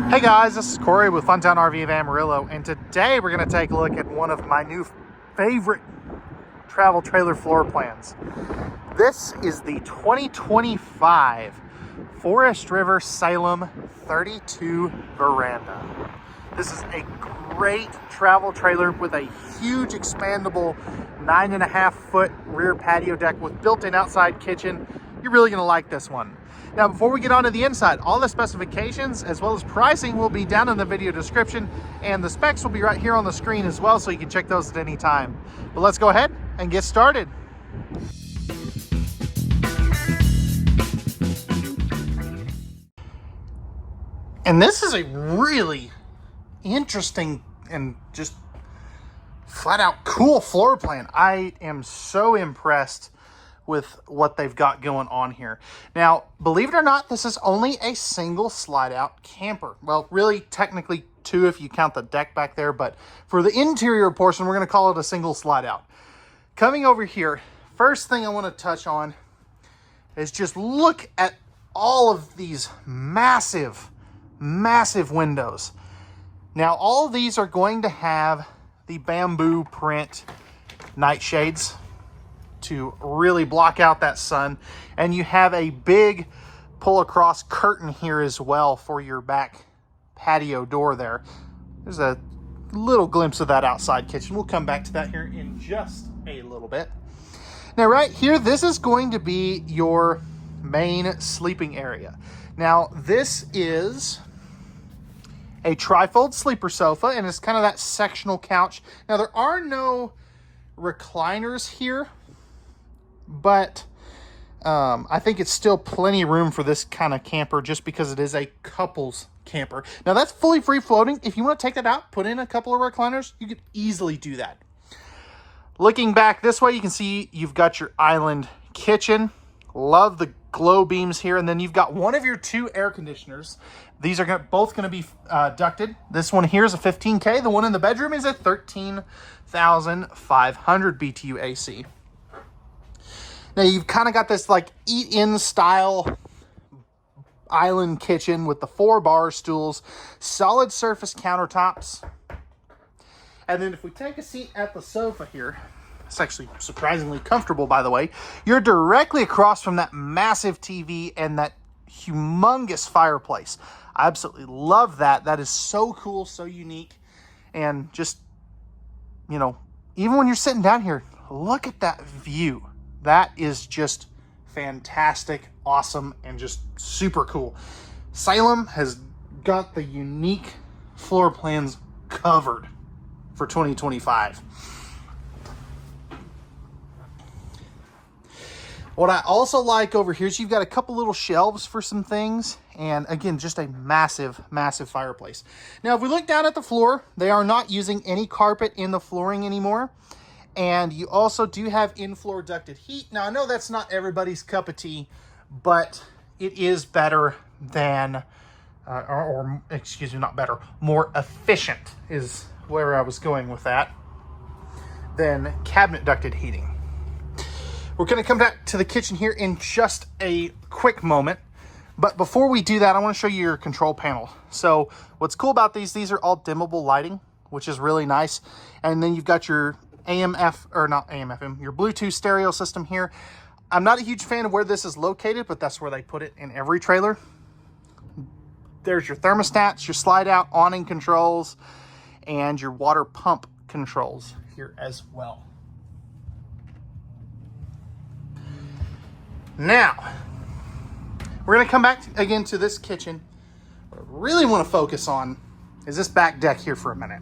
Hey guys, this is Cory with Fun Town RV Amarillo, and today we're going to take a look at one of my new favorite travel trailer floor plans. This is the 2025 Forest River Salem 32 Veranda. This is a great travel trailer with a huge expandable 9.5 foot rear patio deck with built-in outside kitchen. You're really going to like this one. Now, before we get on to the inside, all the specifications as well as pricing will be down in the video description, and the specs will be right here on the screen as well, so you can check those at any time. But let's go ahead and get started. And this is a really interesting and just flat out cool floor plan. I am so impressed with what they've got going on here. Now, believe it or not, this is only a single slide out camper. Well, really technically two if you count the deck back there, but for the interior portion, we're gonna call it a single slide out. Coming over here, first thing I wanna touch on is just look at all of these massive, massive windows. Now, all of these are going to have the bamboo print nightshades to really block out that sun, and you have a big pull across curtain here as well for your back patio door there. There's a little glimpse of that outside kitchen. We'll come back to that here in just a little bit. Now right here, this is going to be your main sleeping area. Now this is a trifold sleeper sofa, and it's kind of that sectional couch. Now there are no recliners here, but I think it's still plenty of room for this kind of camper just because it is a couples camper. Now that's fully free floating. If you want to take that out, put in a couple of recliners, you could easily do that. Looking back this way, you can see you've got your island kitchen. Love the glow beams here. And then you've got one of your two air conditioners. These are both going to be ducted. This one here is a 15K. The one in the bedroom is a 13,500 BTU AC. Now you've kind of got this like eat-in style island kitchen with the 4 bar stools, solid surface countertops. And then if we take a seat at the sofa here, it's actually surprisingly comfortable, by the way. You're directly across from that massive TV and that humongous fireplace. I absolutely love that. That is so cool, so unique. And just, you know, even when you're sitting down here, look at that view. That is just fantastic, awesome, and just super cool. Salem has got the unique floor plans covered for 2025. What I also like over here is you've got a couple little shelves for some things, and again, just a massive, massive fireplace. Now, if we look down at the floor, they are not using any carpet in the flooring anymore. And you also do have in-floor ducted heat. Now, I know that's not everybody's cup of tea, but it is better than, excuse me, not better, more efficient is where I was going with that, than cabinet ducted heating. We're going to come back to the kitchen here in just a quick moment. But before we do that, I want to show you your control panel. So what's cool about these are all dimmable lighting, which is really nice. And then you've got your your Bluetooth stereo system here. I'm not a huge fan of where this is located, but that's where they put it in every trailer. There's your thermostats, your slide out awning controls, and your water pump controls here as well. Now, we're gonna come back again to this kitchen. What I really wanna focus on is this back deck here for a minute.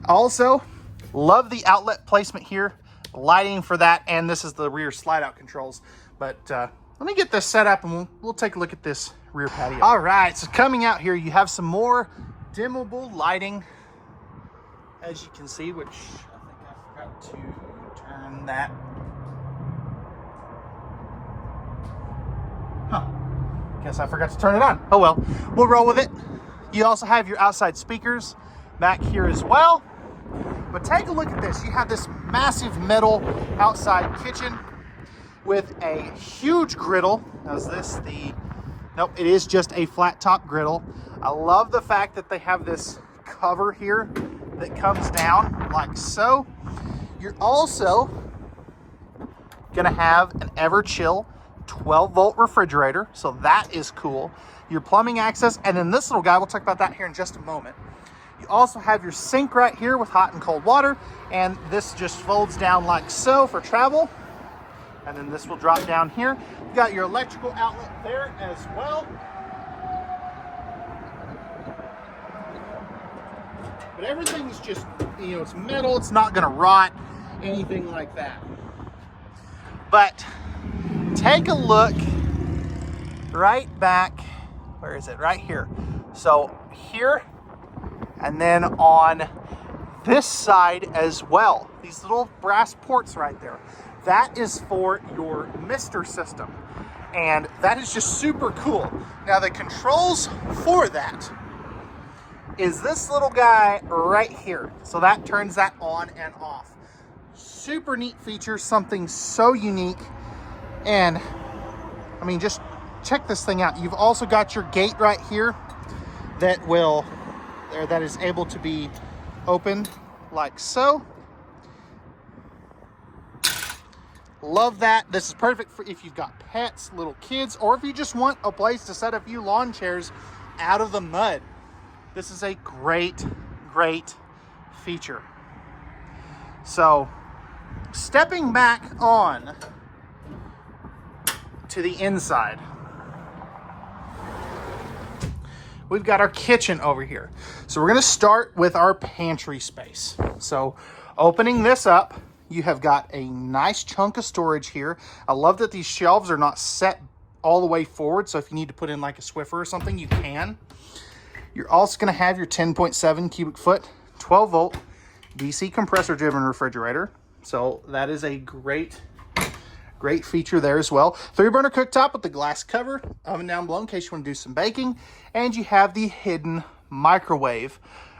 Also, love the outlet placement here, lighting for that, and this is the rear slide out controls. But let me get this set up and we'll take a look at this rear patio. All right, so coming out here, you have some more dimmable lighting, as you can see, which I think I forgot to turn that. Guess I forgot to turn it on. Oh well, we'll roll with it. You also have your outside speakers back here as well. But take a look at this. You have this massive metal outside kitchen with a huge griddle. Now, is this the Nope, it is just a flat top griddle. I love the fact that they have this cover here that comes down like so. You're also gonna have an Ever-Chill 12-volt refrigerator, so that is cool. Your plumbing access, and then this little guy, we'll talk about that here in just a moment. You also have your sink right here with hot and cold water, and this just folds down like so for travel. And then this will drop down here. You've got your electrical outlet there as well. But everything's just, you know, it's metal, it's not gonna rot, anything like that. But take a look right back, where is it? Right here. So here, and then on this side as well. These little brass ports right there. That is for your mister system. And that is just super cool. Now the controls for that is this little guy right here. So that turns that on and off. Super neat feature, something so unique. And I mean, just check this thing out. You've also got your gate right here that is able to be opened like so. Love that. This is perfect for if you've got pets, little kids, or if you just want a place to set a few lawn chairs out of the mud. This is a great, great feature. So, stepping back on to the inside, we've got our kitchen over here. So we're going to start with our pantry space. So opening this up, you have got a nice chunk of storage here. I love that these shelves are not set all the way forward. So if you need to put in like a Swiffer or something, you can. You're also going to have your 10.7 cubic foot, 12 volt DC compressor driven refrigerator. So that is a great feature there as well. 3-burner cooktop with the glass cover, oven down below in case you want to do some baking. And you have the hidden microwave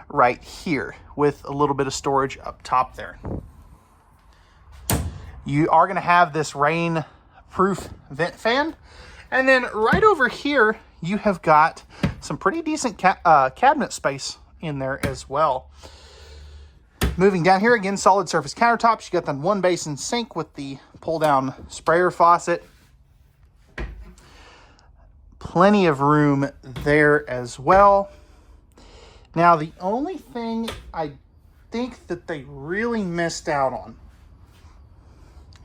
right here with a little bit of storage up top there. You are going to have this rain-proof vent fan. And then right over here, you have got some pretty decent cabinet space in there as well. Moving down here, again, solid surface countertops. You got the one basin sink with the pull-down sprayer faucet. Plenty of room there as well. Now, the only thing I think that they really missed out on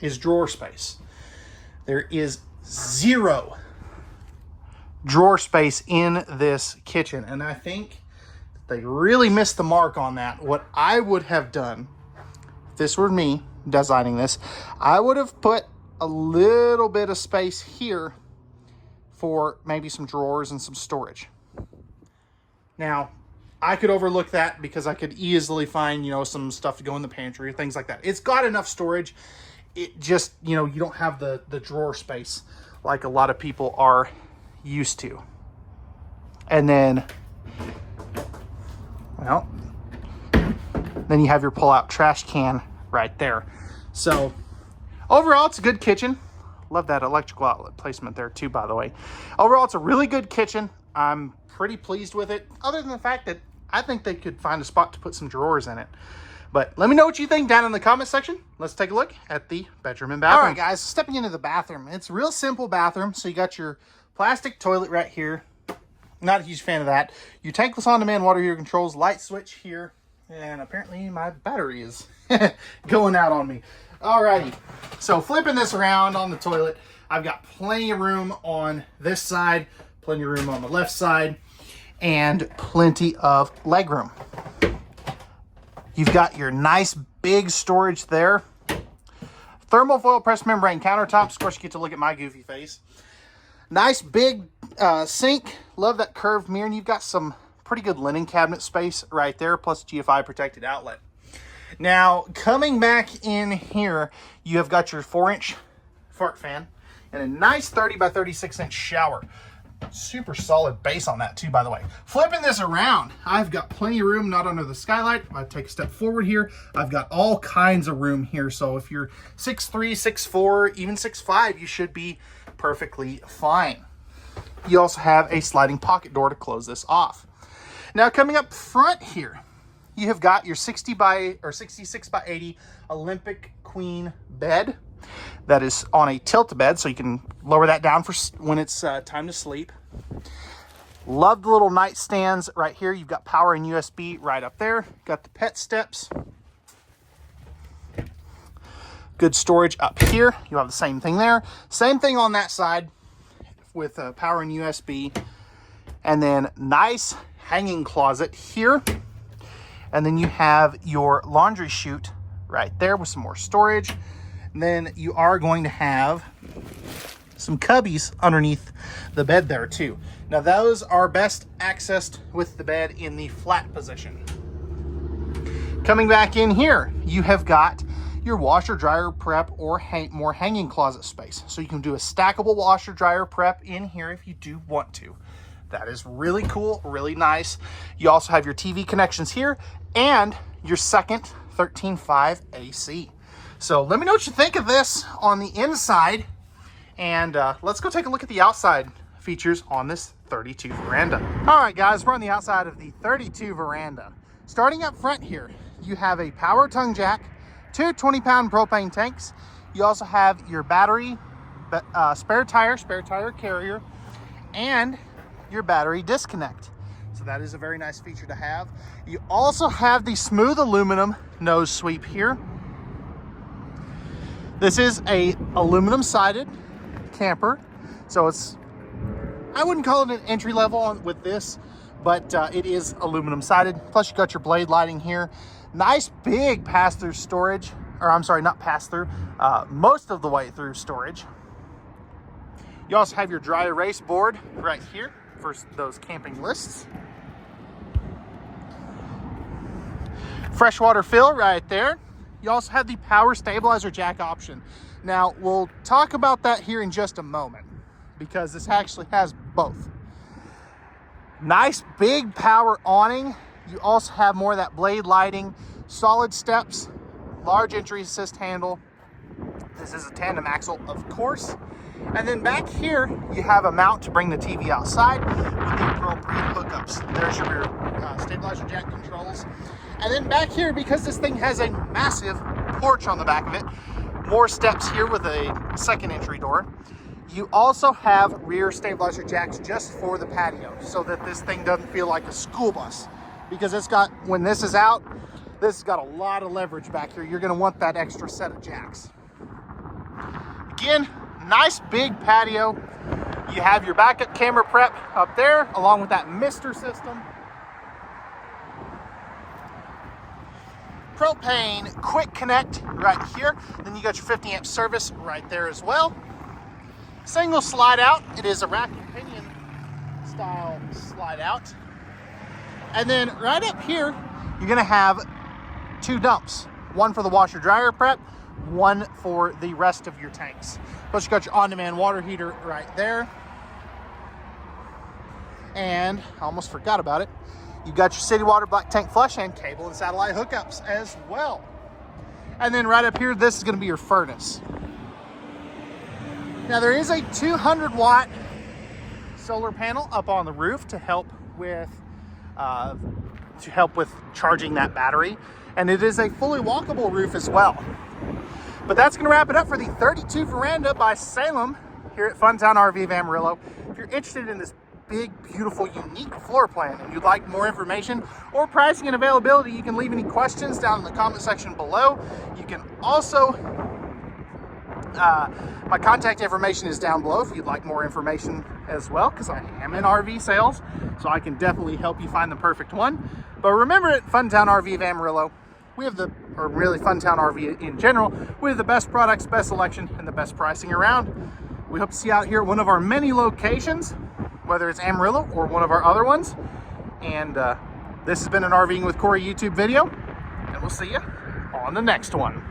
is drawer space. There is 0 drawer space in this kitchen, and I think they really missed the mark on that. What I would have done, if this were me designing this, I would have put a little bit of space here for maybe some drawers and some storage. Now, I could overlook that because I could easily find, you know, some stuff to go in the pantry, things like that. It's got enough storage. It just, you know, you don't have the drawer space like a lot of people are used to. And then, well, then you have your pull-out trash can right there. So overall, it's a good kitchen. Love that electrical outlet placement there too, by the way. Overall, it's a really good kitchen. I'm pretty pleased with it, other than the fact that I think they could find a spot to put some drawers in it. But let me know what you think down in the comment section. Let's take a look at the bedroom and bathroom. All right, guys, stepping into the bathroom. It's a real simple bathroom. So you got your plastic toilet right here. Not a huge fan of that. Your tankless on-demand water heater controls, light switch here. And apparently my battery is going out on me. Alrighty, so flipping this around on the toilet, I've got plenty of room on this side, plenty of room on the left side, and plenty of leg room. You've got your nice big storage there. Thermal foil pressed membrane countertops. Of course, you get to look at my goofy face. Nice big sink. Love that curved mirror. And you've got some pretty good linen cabinet space right there, plus GFI protected outlet. Now, coming back in here, you have got your 4-inch fart fan and a nice 30 by 36 inch shower. Super solid base on that too, by the way. Flipping this around, I've got plenty of room, not under the skylight. If I take a step forward here, I've got all kinds of room here. So if you're 6'3", 6'4", even 6'5", you should be perfectly fine. You also have a sliding pocket door to close this off. Now coming up front here, you have got your 66 by 80 Olympic Queen bed that is on a tilt bed, so you can lower that down for when it's time to sleep. Love the little nightstands right here. You've got power and USB right up there. Got the pet steps. Good storage up here. You have the same thing there. Same thing on that side with power and USB. And then nice hanging closet here. And then you have your laundry chute right there with some more storage. And then you are going to have some cubbies underneath the bed there too. Now those are best accessed with the bed in the flat position. Coming back in here, you have got your washer dryer prep or more hanging closet space. So you can do a stackable washer dryer prep in here if you do want to. That is really cool, really nice. You also have your TV connections here and your second 13.5 AC. So let me know what you think of this on the inside, and let's go take a look at the outside features on this 32 veranda. All right guys, we're on the outside of the 32 veranda. Starting up front here, you have a power tongue jack, two 20-pound propane tanks. You also have your battery, spare tire carrier, and your battery disconnect. So that is a very nice feature to have. You also have the smooth aluminum nose sweep here. This is a aluminum sided camper. So I wouldn't call it an entry level with this, but it is aluminum sided. Plus you got your blade lighting here. Nice big pass-through storage, or I'm sorry, not pass-through, most of the way through storage. You also have your dry erase board right here for those camping lists. Freshwater fill right there. You also have the power stabilizer jack option. Now, we'll talk about that here in just a moment because this actually has both. Nice big power awning. You also have more of that blade lighting, solid steps, large entry assist handle. This is a tandem axle, of course. And then back here, you have a mount to bring the TV outside with the appropriate hookups. There's your stabilizer jack controls. And then back here, because this thing has a massive porch on the back of it, more steps here with a second entry door. You also have rear stabilizer jacks just for the patio so that this thing doesn't feel like a school bus. Because it's got, when this is out, this has got a lot of leverage back here. You're gonna want that extra set of jacks. Again, nice big patio. You have your backup camera prep up there along with that mister system. Propane quick connect right here. Then you got your 50 amp service right there as well. Single slide out. It is a rack and pinion style slide out. And then right up here, you're gonna have two dumps. One for the washer dryer prep, one for the rest of your tanks. Plus you got your on-demand water heater right there. And I almost forgot about it. You got your city water black tank flush and cable and satellite hookups as well. And then right up here, this is gonna be your furnace. Now there is a 200 watt solar panel up on the roof to help with charging that battery. And it is a fully walkable roof as well. But that's gonna wrap it up for the 32 veranda by Salem here at Fun Town RV of Amarillo. If you're interested in this big, beautiful, unique floor plan and you'd like more information or pricing and availability, you can leave any questions down in the comment section below. You can also, my contact information is down below if you'd like more information as well, because I am in RV sales, so I can definitely help you find the perfect one. But remember, at Fun Town RV of Amarillo, we have or really Fun Town RV in general, we have the best products, best selection, and the best pricing around. We hope to see you out here at one of our many locations, whether it's Amarillo or one of our other ones. And this has been an RVing with Cory YouTube video, and we'll see you on the next one.